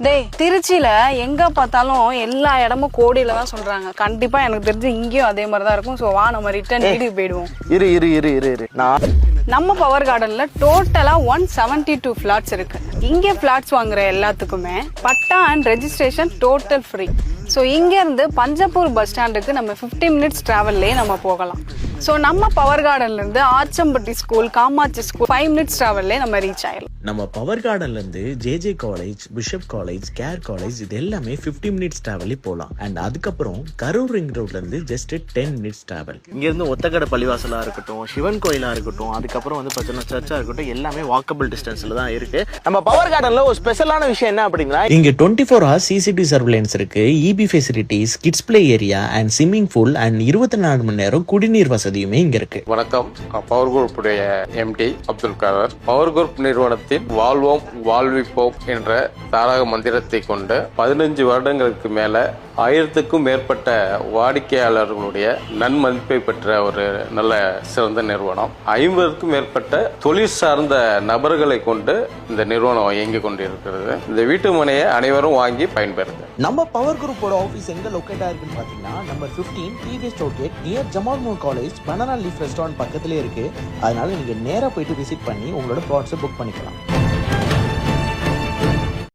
டேய் திருச்சியில எங்க பார்த்தாலும் எல்லா இடமும் கோடியில தான் சொல்றாங்க. கண்டிப்பா எனக்கு தெரிஞ்சு இங்கேயும் அதே மாதிரி தான் இருக்கும். ஸோ வா நம்ம ரிட்டர்ன் வீட்டுக்கு போயிடுவோம். இரு நம்ம பவர் கார்டன்ல டோட்டலா 172 ஃபிளாட்ஸ் இருக்கு. இங்கே ஃபிளாட்ஸ் வாங்குற எல்லாத்துக்குமே patta and registration total free. So இங்க இருந்து பஞ்சப்பூர் பஸ் ஸ்டாண்டுக்கு நம்ம 15 மினிட்ஸ் டிராவல்லே நம்ம போகலாம். ஸோ நம்ம பவர் கார்டன்ல இருந்து ஆச்சம்பட்டி ஸ்கூல், காமாட்சி ஸ்கூல் 5 மினிட்ஸ் டிராவல்லே நம்ம ரீச் ஆயிடலாம். நம்ம பவர் கார்டன்ல இருந்து JJ college, bishop college, care college இது எல்லாமே 50 மினிட்ஸ் டிராவலே போகலாம். அண்ட் அதுக்கப்புறம் கரூர் ரிங் ரோட்ல இருந்து ஜஸ்ட் 10 மினிட்ஸ் டிராவல். இங்க இருந்து ஒத்தக்கடை பள்ளிவாசலா இருக்கட்டும், சிவன் கோயிலா இருக்கட்டும், அதுக்கப்புறம் வந்து பார்த்தீங்கன்னா சர்ச்சா இருக்கட்டும், எல்லாமே வாக்கபிள் டிஸ்டன்ஸ்ல தான் இருக்கு. நம்ம பவர் கார்டன்ல ஒரு ஸ்பெஷலான விஷயம் என்ன அப்படின்னா, இங்க 24 hours CCTV சர்வேலன்ஸ் இருக்கு, EB facilities, kids play area and swimming pool and 24 மணி நேரம் குடிநீர் வசதியுமே இங்க இருக்கு. வணக்கம், பவர் குரூப் உடைய MD Abdul Khader. Power group நிறுவனத்தின் வாழ்வோம் வாழ்விப்போம் என்ற தாரக மந்திரத்தை கொண்டு 15 வருடங்களுக்கு மேல 1000க்கும் மேற்பட்ட வாடிக்கையாளர்களுடைய நன்மதிப்பை பெற்ற ஒரு நல்ல சிறந்த நிறுவனம். 50க்கும் மேற்பட்ட தொழில் சார்ந்த நபர்களை கொண்டு இந்த நிறுவனம் இயங்கிக் கொண்டிருக்கிறது. இந்த வீட்டு மனையை அனைவரும் வாங்கி பயன்பெறுங்க. நம்ம பவர் குரூப்போட ஆஃபீஸ் எங்க லொக்கேட் ஆயிருக்குன்னு பாத்தீங்கன்னா number 15 TVS tollgate near Jamal மோல் காலேஜ், பனானா லீஃப் ரெஸ்டாரண்ட் பக்கத்திலே இருக்கு. அதனால நீங்க நேரா போயிட்டு விசிட் பண்ணி உங்களோட ப்ளாட்ஸை புக் பண்ணிக்கலாம்.